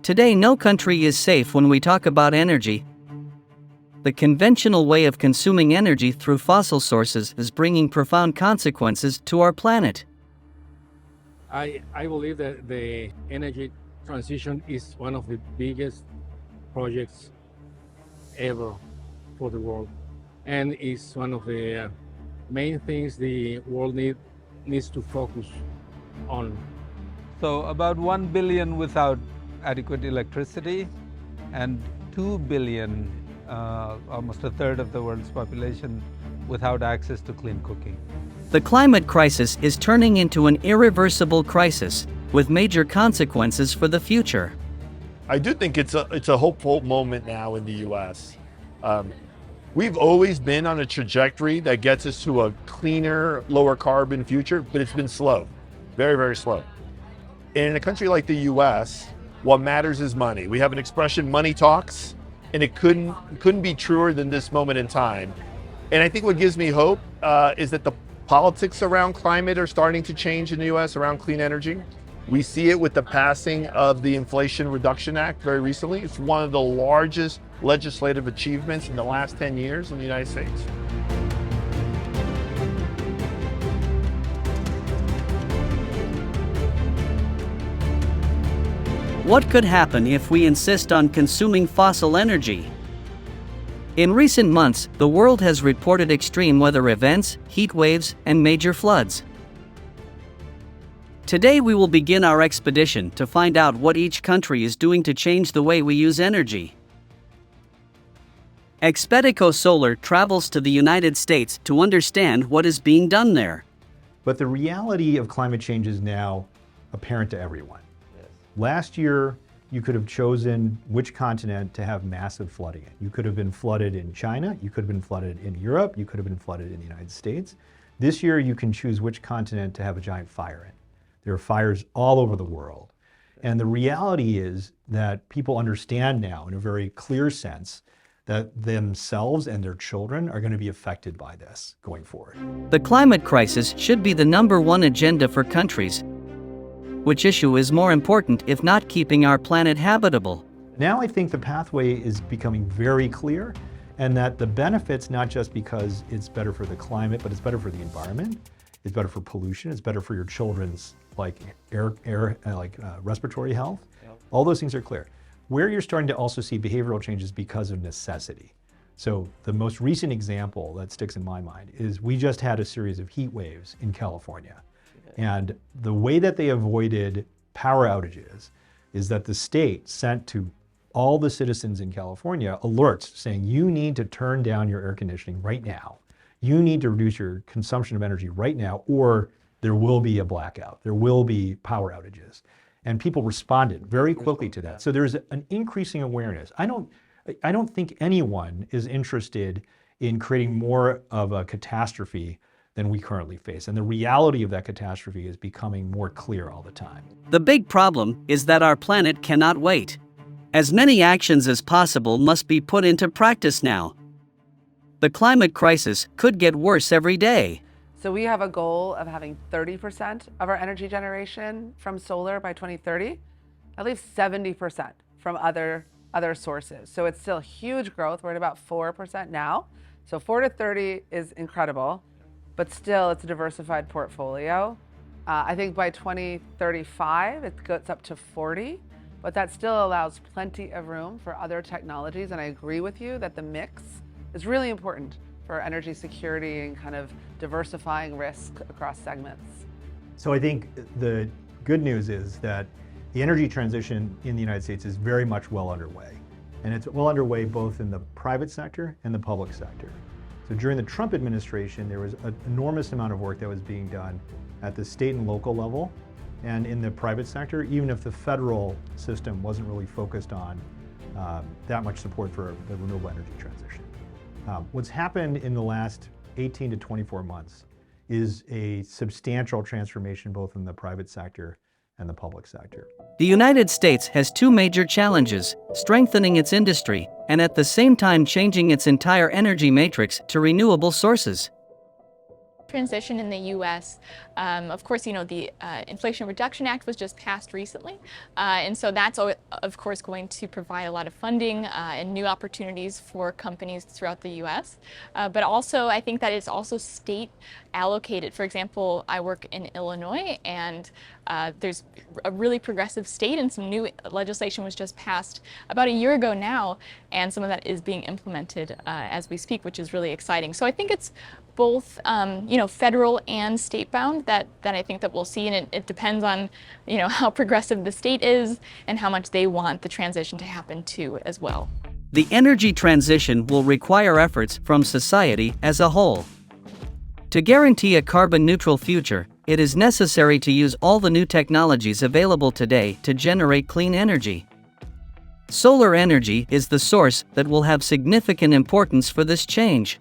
Today, no country is safe when we talk about energy. The conventional way of consuming energy through fossil sources is bringing profound consequences to our planet. I believe that the energy transition is one of the biggest projects ever for the world, and is one of the main things the world needs to focus on. So about 1 billion without adequate electricity, and 2 billion, almost a third of the world's population, without access to clean cooking. The climate crisis is turning into an irreversible crisis, with major consequences for the future. I do think it's a hopeful moment now in the U.S. We've always been on a trajectory that gets us to a cleaner, lower carbon future, but it's been slow, very, very slow. And in a country like the U.S., what matters is money. We have an expression, money talks, and it couldn't be truer than this moment in time. And I think what gives me hope is that the politics around climate are starting to change in the U.S. around clean energy. We see it with the passing of the Inflation Reduction Act very recently. It's one of the largest legislative achievements in the last 10 years in the United States. What could happen if we insist on consuming fossil energy? In recent months, the world has reported extreme weather events, heat waves, and major floods. Today we will begin our expedition to find out what each country is doing to change the way we use energy. Expedico Solar travels to the United States to understand what is being done there. But the reality of climate change is now apparent to everyone. Last year, you could have chosen which continent to have massive flooding in. You could have been flooded in China, you could have been flooded in Europe, you could have been flooded in the United States. This year, you can choose which continent to have a giant fire in. There are fires all over the world. And the reality is that people understand now in a very clear sense that themselves and their children are going to be affected by this going forward. The climate crisis should be the #1 agenda for countries. Which issue is more important if not keeping our planet habitable? Now I think the pathway is becoming very clear, and that the benefits, not just because it's better for the climate, but it's better for the environment, it's better for pollution, it's better for your children's respiratory health. Yep. All those things are clear. Where you're starting to also see behavioral changes because of necessity. So the most recent example that sticks in my mind is we just had a series of heat waves in California. And the way that they avoided power outages is that the state sent to all the citizens in California alerts saying, you need to turn down your air conditioning right now. You need to reduce your consumption of energy right now, or there will be a blackout. There will be power outages. And people responded very quickly to that. So there's an increasing awareness. I don't think anyone is interested in creating more of a catastrophe than we currently face. And the reality of that catastrophe is becoming more clear all the time. The big problem is that our planet cannot wait. As many actions as possible must be put into practice now. The climate crisis could get worse every day. So we have a goal of having 30% of our energy generation from solar by 2030, at least 70% from other sources. So it's still huge growth. We're at about 4% now. So 4 to 30 is incredible, but still it's a diversified portfolio. I think by 2035, it goes up to 40, but that still allows plenty of room for other technologies. And I agree with you that the mix is really important for energy security and kind of diversifying risk across segments. So I think the good news is that the energy transition in the United States is very much well underway. And it's well underway both in the private sector and the public sector. So during the Trump administration, there was an enormous amount of work that was being done at the state and local level and in the private sector, even if the federal system wasn't really focused on that much support for the renewable energy transition. What's happened in the last 18 to 24 months is a substantial transformation both in the private sector and the public sector. The United States has two major challenges: strengthening its industry and at the same time changing its entire energy matrix to renewable sources. Transition in the U.S. Of course, the Inflation Reduction Act was just passed recently, and so that's, of course, going to provide a lot of funding and new opportunities for companies throughout the U.S. But also, I think that it's also state allocated. For example, I work in Illinois, and there's a really progressive state, and some new legislation was just passed about a year ago now, and some of that is being implemented as we speak, which is really exciting. So I think it's both, federal and state-bound that I think that we'll see, and it depends on, how progressive the state is and how much they want the transition to happen too as well. The energy transition will require efforts from society as a whole. To guarantee a carbon-neutral future, it is necessary to use all the new technologies available today to generate clean energy. Solar energy is the source that will have significant importance for this change.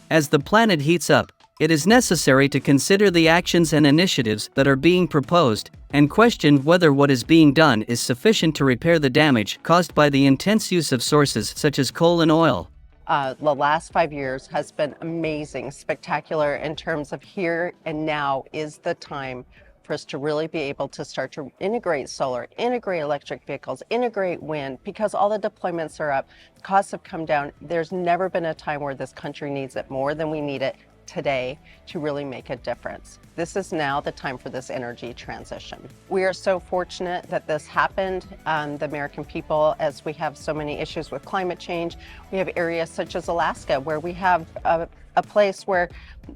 As the planet heats up, it is necessary to consider the actions and initiatives that are being proposed and question whether what is being done is sufficient to repair the damage caused by the intense use of sources such as coal and oil. The last 5 years has been amazing, spectacular in terms of here and now is the time for us to really be able to start to integrate solar, integrate electric vehicles, integrate wind, because all the deployments are up, costs have come down. There's never been a time where this country needs it more than we need it today to really make a difference. This is now the time for this energy transition. We are so fortunate that this happened. The American people, as we have so many issues with climate change, we have areas such as Alaska where we have a place where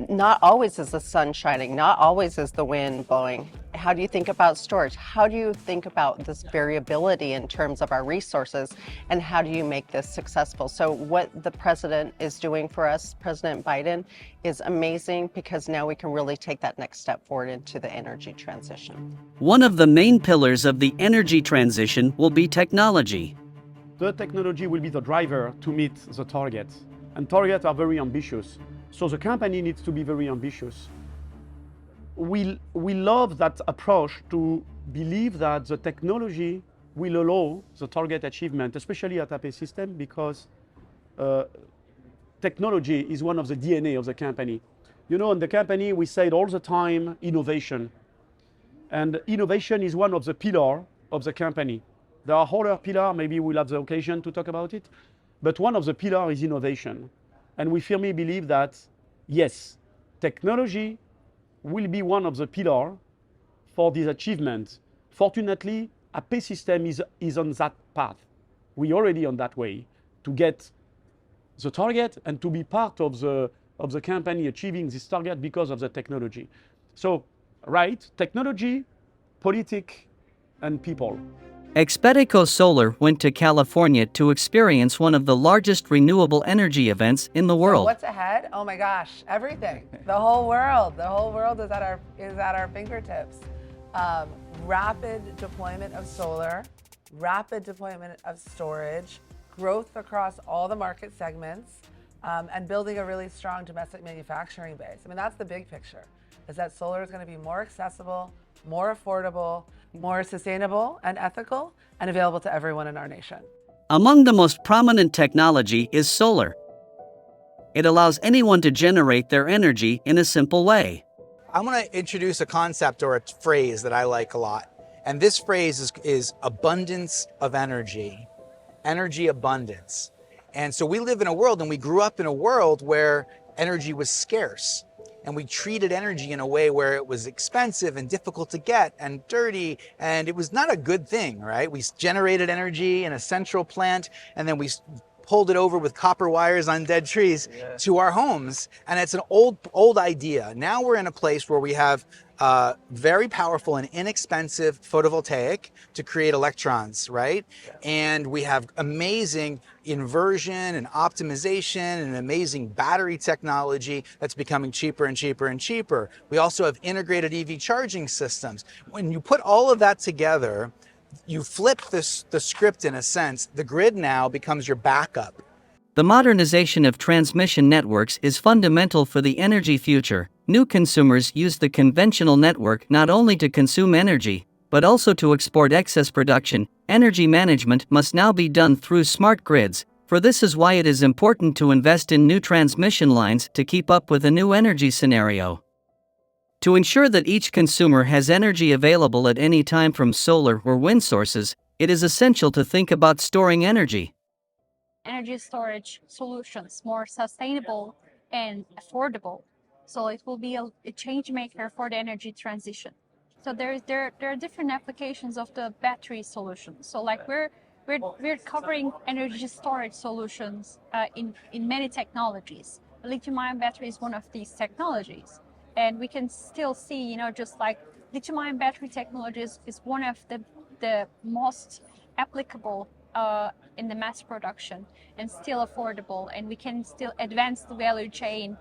not always is the sun shining, not always is the wind blowing. How do you think about storage? How do you think about this variability in terms of our resources, and how do you make this successful? So what the president is doing for us, President Biden, is amazing, because now we can really take that next step forward into the energy transition. One of the main pillars of the energy transition will be technology. The technology will be the driver to meet the targets. And targets are very ambitious. So the company needs to be very ambitious. We love that approach to believe that the technology will allow the target achievement, especially at AP System, because technology is one of the DNA of the company. In the company, we say it all the time, innovation. And innovation is one of the pillars of the company. There are other pillars, maybe we'll have the occasion to talk about it. But one of the pillars is innovation. And we firmly believe that, yes, technology will be one of the pillars for this achievement. Fortunately, AP System is on that path. We're already on that way to get the target and to be part of the company achieving this target because of the technology. So, right, technology, politics, and people. Expedico Solar went to California to experience one of the largest renewable energy events in the world. So what's ahead? Oh my gosh, everything. The whole world is at our fingertips. Rapid deployment of solar, rapid deployment of storage, growth across all the market segments, and building a really strong domestic manufacturing base. I mean, that's the big picture, is that solar is going to be more accessible, more affordable, more sustainable and ethical, and available to everyone in our nation. Among the most prominent technology is solar. It allows anyone to generate their energy in a simple way. I'm going to introduce a concept or a phrase that I like a lot. And this phrase is abundance of energy, energy abundance. And so we live in a world, and we grew up in a world where energy was scarce. And we treated energy in a way where it was expensive and difficult to get and dirty, and it was not a good thing, right? We generated energy in a central plant, and then we pulled it over with copper wires on dead trees to our homes. And it's an old idea. Now we're in a place where we have very powerful and inexpensive photovoltaic to create electrons, right? And we have amazing inversion and optimization and amazing battery technology that's becoming cheaper and cheaper and cheaper. We also have integrated EV charging systems. When you put all of that together, you flip the script in a sense. The grid now becomes your backup. The modernization of transmission networks is fundamental for the energy future. New consumers use the conventional network not only to consume energy, but also to export excess production. Energy management must now be done through smart grids, for this is why it is important to invest in new transmission lines to keep up with the new energy scenario. To ensure that each consumer has energy available at any time from solar or wind sources, it is essential to think about storing energy. Energy storage solutions more sustainable and affordable. So it will be a change maker for the energy transition. So there are different applications of the battery solutions. So like we're covering energy storage solutions in many technologies. Lithium-ion battery is one of these technologies, and we can still see, just like lithium-ion battery technologies is one of the most applicable in the mass production and still affordable, and we can still advance the value chain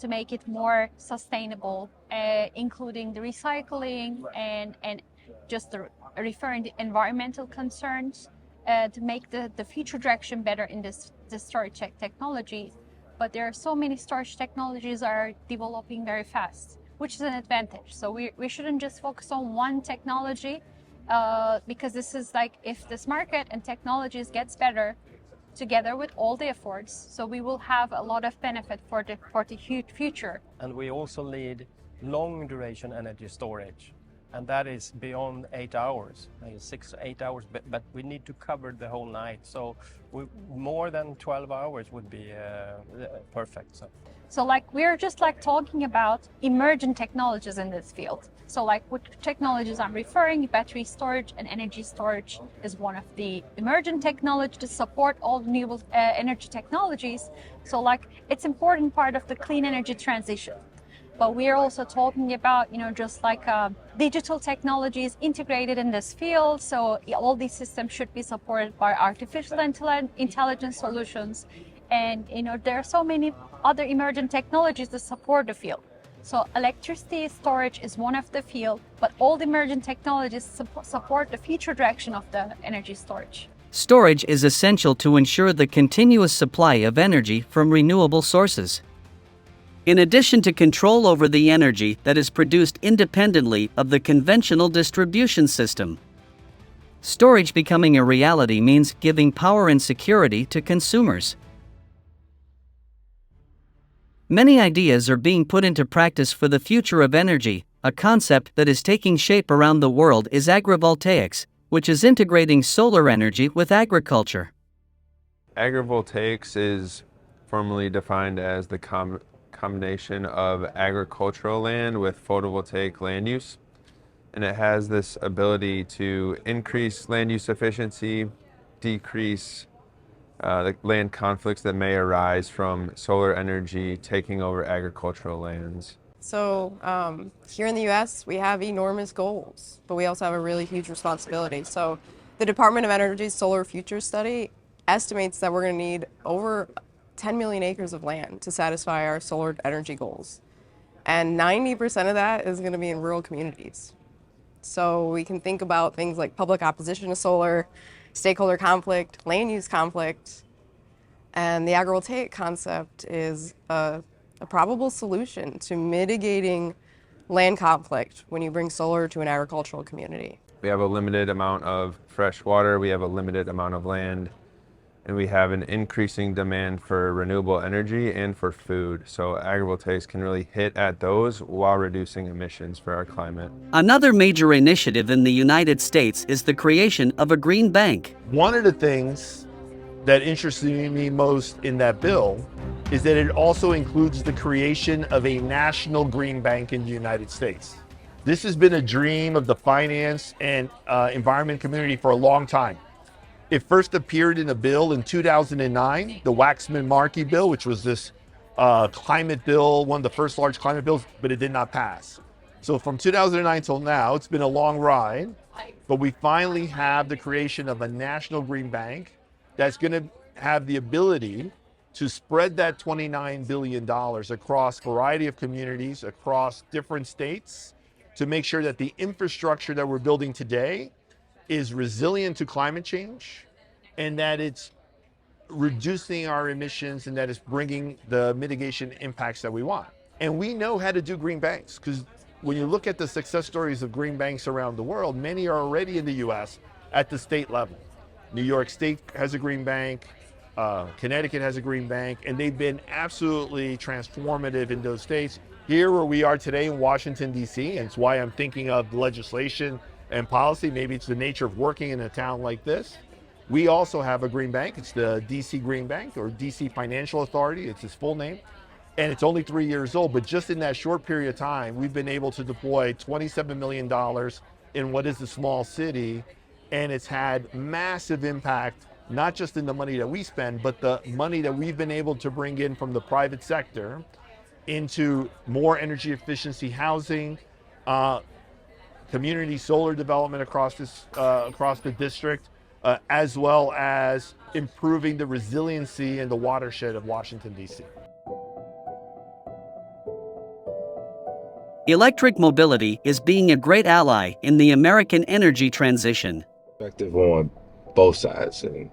to make it more sustainable, including the recycling and just referring to environmental concerns to make the future direction better in the storage technology. But there are so many storage technologies are developing very fast, which is an advantage. So we shouldn't just focus on one technology, because this is like, if this market and technologies gets better together with all the efforts, so we will have a lot of benefit for the future. And we also need long duration energy storage, and that is beyond 8 hours, maybe 6 to 8 hours, but we need to cover the whole night. So more than 12 hours would be perfect. So like we're just like talking about emerging technologies in this field. So like what technologies I'm referring, battery storage and energy storage is one of the emerging technologies to support all renewable energy technologies. So like it's important part of the clean energy transition. But we are also talking about, just like digital technologies integrated in this field. So all these systems should be supported by artificial intelligence solutions. And, there are so many other emerging technologies that support the field. So electricity storage is one of the field, but all the emerging technologies support the future direction of the energy storage. Storage is essential to ensure the continuous supply of energy from renewable sources. In addition to control over the energy that is produced independently of the conventional distribution system, storage becoming a reality means giving power and security to consumers. Many ideas are being put into practice for the future of energy. A concept that is taking shape around the world is agrivoltaics, which is integrating solar energy with agriculture. Agrivoltaics is formally defined as the combination of agricultural land with photovoltaic land use, and it has this ability to increase land use efficiency, decrease the land conflicts that may arise from solar energy taking over agricultural lands. So here in the US, we have enormous goals, but we also have a really huge responsibility. So the Department of Energy's Solar Futures Study estimates that we're going to need over 10 million acres of land to satisfy our solar energy goals. And 90% of that is going to be in rural communities. So we can think about things like public opposition to solar, stakeholder conflict, land use conflict, and the agrivoltaic concept is a probable solution to mitigating land conflict when you bring solar to an agricultural community. We have a limited amount of fresh water, we have a limited amount of land, and we have an increasing demand for renewable energy and for food. So agrivoltaics can really hit at those while reducing emissions for our climate. Another major initiative in the United States is the creation of a green bank. One of the things that interested me most in that bill is that it also includes the creation of a national green bank in the United States. This has been a dream of the finance and environment community for a long time. It first appeared in a bill in 2009, the Waxman-Markey bill, which was this climate bill, one of the first large climate bills, but it did not pass. So from 2009 till now, it's been a long ride, but we finally have the creation of a national green bank that's going to have the ability to spread that $29 billion across a variety of communities, across different states, to make sure that the infrastructure that we're building today is resilient to climate change, and that it's reducing our emissions, and that it's bringing the mitigation impacts that we want. And we know how to do green banks, because when you look at the success stories of green banks around the world, many are already in the US at the state level. New York State has a green bank, Connecticut has a green bank, and they've been absolutely transformative in those states. here where we are today in Washington, D.C., and it's why I'm thinking of legislation and policy. Maybe it's the nature of working in a town like this. We also have a green bank. It's the DC Green Bank, or DC Financial Authority. It's its full name. And it's only 3 years old, but just in that short period of time, we've been able to deploy $27 million in what is a small city. And it's had massive impact, not just in the money that we spend, but the money that we've been able to bring in from the private sector into more energy efficiency housing, community solar development across the district, as well as improving the resiliency in the watershed of Washington, D.C. Electric mobility is being a great ally in the American energy transition. Perspective on both sides, and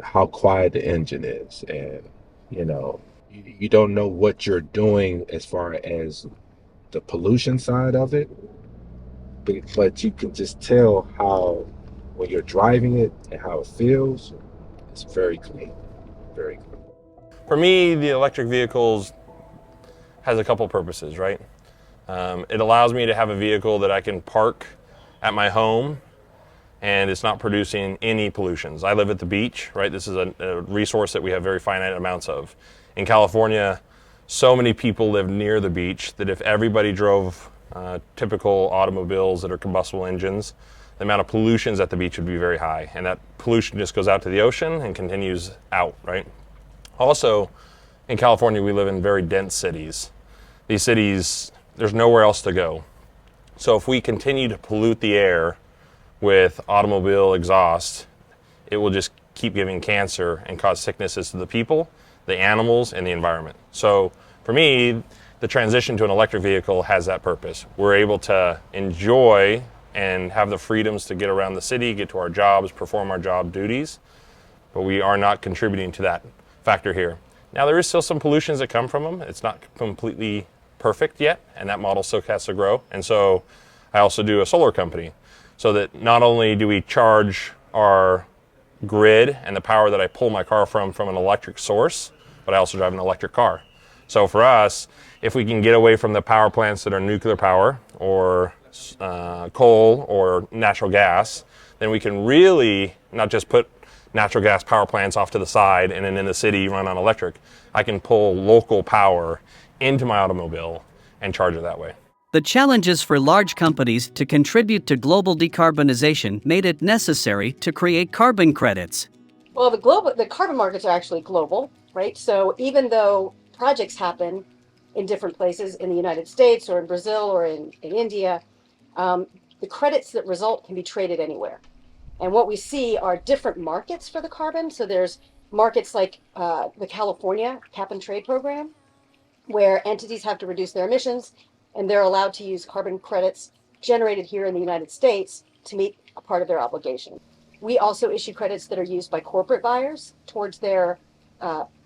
how quiet the engine is, and you don't know what you're doing as far as the pollution side of it, but you can just tell how when you're driving it and how it feels. It's very clean, very clean. For me, the electric vehicles has a couple purposes, right? It allows me to have a vehicle that I can park at my home and it's not producing any pollutions. I live at the beach, right? This is a resource that we have very finite amounts of. In California, so many people live near the beach that if everybody drove typical automobiles that are combustible engines, the amount of pollutions at the beach would be very high. And that pollution just goes out to the ocean and continues out, right? Also, in California, we live in very dense cities. These cities, there's nowhere else to go. So if we continue to pollute the air with automobile exhaust, it will just keep giving cancer and cause sicknesses to the people, the animals, and the environment. So for me, the transition to an electric vehicle has that purpose. We're able to enjoy and have the freedoms to get around the city, get to our jobs, perform our job duties, but we are not contributing to that factor here. Now, there is still some pollutions that come from them. It's not completely perfect yet, and that model still has to grow. And so I also do a solar company, so that not only do we charge our grid and the power that I pull my car from an electric source, but I also drive an electric car. So for us, if we can get away from the power plants that are nuclear power or coal or natural gas, then we can really not just put natural gas power plants off to the side and then in the city run on electric. I can pull local power into my automobile and charge it that way. The challenges for large companies to contribute to global decarbonization made it necessary to create carbon credits. Well, the carbon markets are actually global, right? So even though projects happen in different places in the United States or in Brazil or in India, the credits that result can be traded anywhere. And what we see are different markets for the carbon. So there's markets like the California Cap and Trade program, where entities have to reduce their emissions and they're allowed to use carbon credits generated here in the United States to meet a part of their obligation. We also issue credits that are used by corporate buyers towards their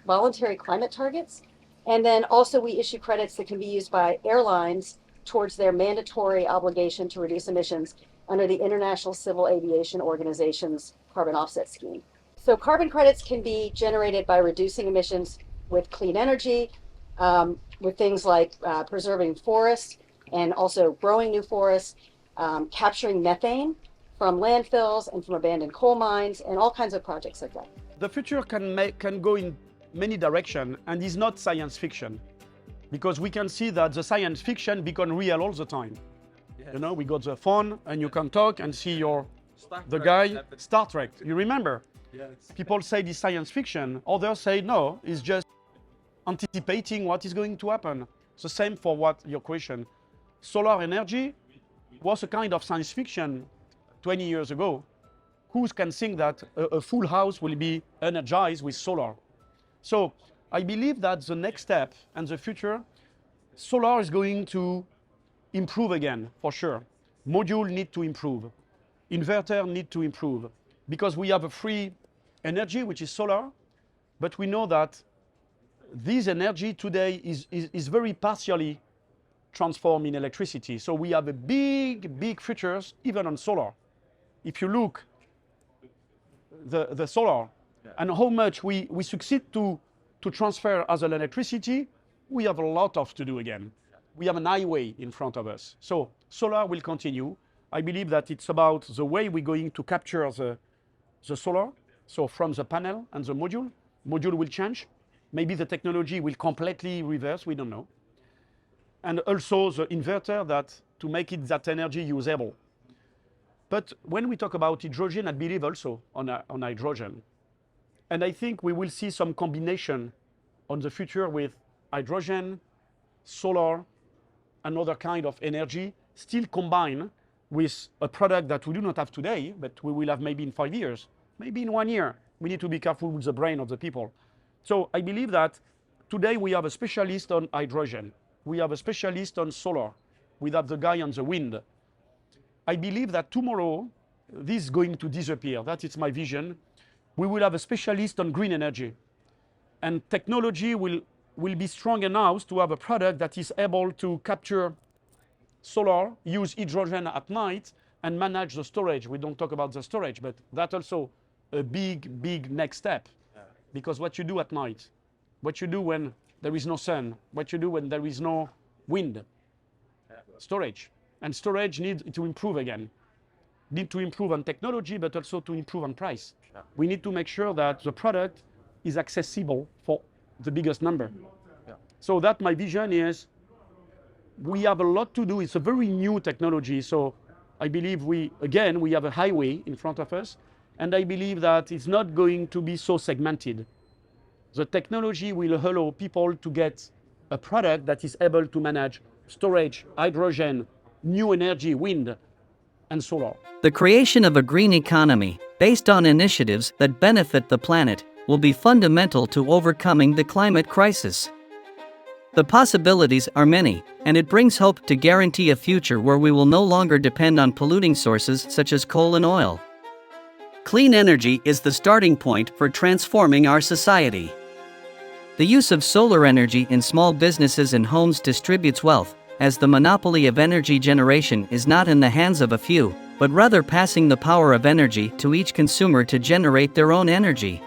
voluntary climate targets. And then also we issue credits that can be used by airlines towards their mandatory obligation to reduce emissions under the International Civil Aviation Organization's carbon offset scheme. So carbon credits can be generated by reducing emissions with clean energy, with things like preserving forests and also growing new forests, capturing methane from landfills and from abandoned coal mines, and all kinds of projects like that. The future can go in many directions and is not science fiction, because we can see that the science fiction become real all the time. Yes. We got the phone and you can talk and see the guy, Star Trek, you remember? Yes. People say this science fiction, others say no, it's just anticipating what is going to happen. It's the same for what your question. Solar energy was a kind of science fiction 20 years ago. Who can think that a full house will be energized with solar? So I believe that the next step and the future, solar is going to improve again, for sure. Module need to improve. Inverter need to improve, because we have a free energy, which is solar, but we know that this energy today is very partially transformed in electricity. So we have a big futures even on solar. If you look the solar and how much we succeed to transfer as an electricity, we have a lot of to do again. we have an highway in front of us. So solar will continue. I believe that it's about the way we're going to capture the solar. So from the panel and the module will change. Maybe the technology will completely reverse, we don't know. And also the inverter that to make it that energy usable. But when we talk about hydrogen, I believe also on hydrogen. And I think we will see some combination on the future with hydrogen, solar, and other kind of energy, still combined with a product that we do not have today, but we will have maybe in 5 years, maybe in 1 year. We need to be careful with the brain of the people. So I believe that today we have a specialist on hydrogen. We have a specialist on solar. We have the guy on the wind. I believe that tomorrow, this is going to disappear. That is my vision. We will have a specialist on green energy. And technology will be strong enough to have a product that is able to capture solar, use hydrogen at night, and manage the storage. We don't talk about the storage, but that's also a big next step. Because what you do at night, what you do when there is no sun, what you do when there is no wind, storage. And storage needs to improve again. Need to improve on technology, but also to improve on price. We need to make sure that the product is accessible for the biggest number. So that my vision is, we have a lot to do. It's a very new technology. So I believe we have a highway in front of us. And I believe that it's not going to be so segmented. The technology will allow people to get a product that is able to manage storage, hydrogen, new energy, wind, and solar. The creation of a green economy, based on initiatives that benefit the planet, will be fundamental to overcoming the climate crisis. The possibilities are many, and it brings hope to guarantee a future where we will no longer depend on polluting sources such as coal and oil. Clean energy is the starting point for transforming our society. The use of solar energy in small businesses and homes distributes wealth, as the monopoly of energy generation is not in the hands of a few, but rather passing the power of energy to each consumer to generate their own energy.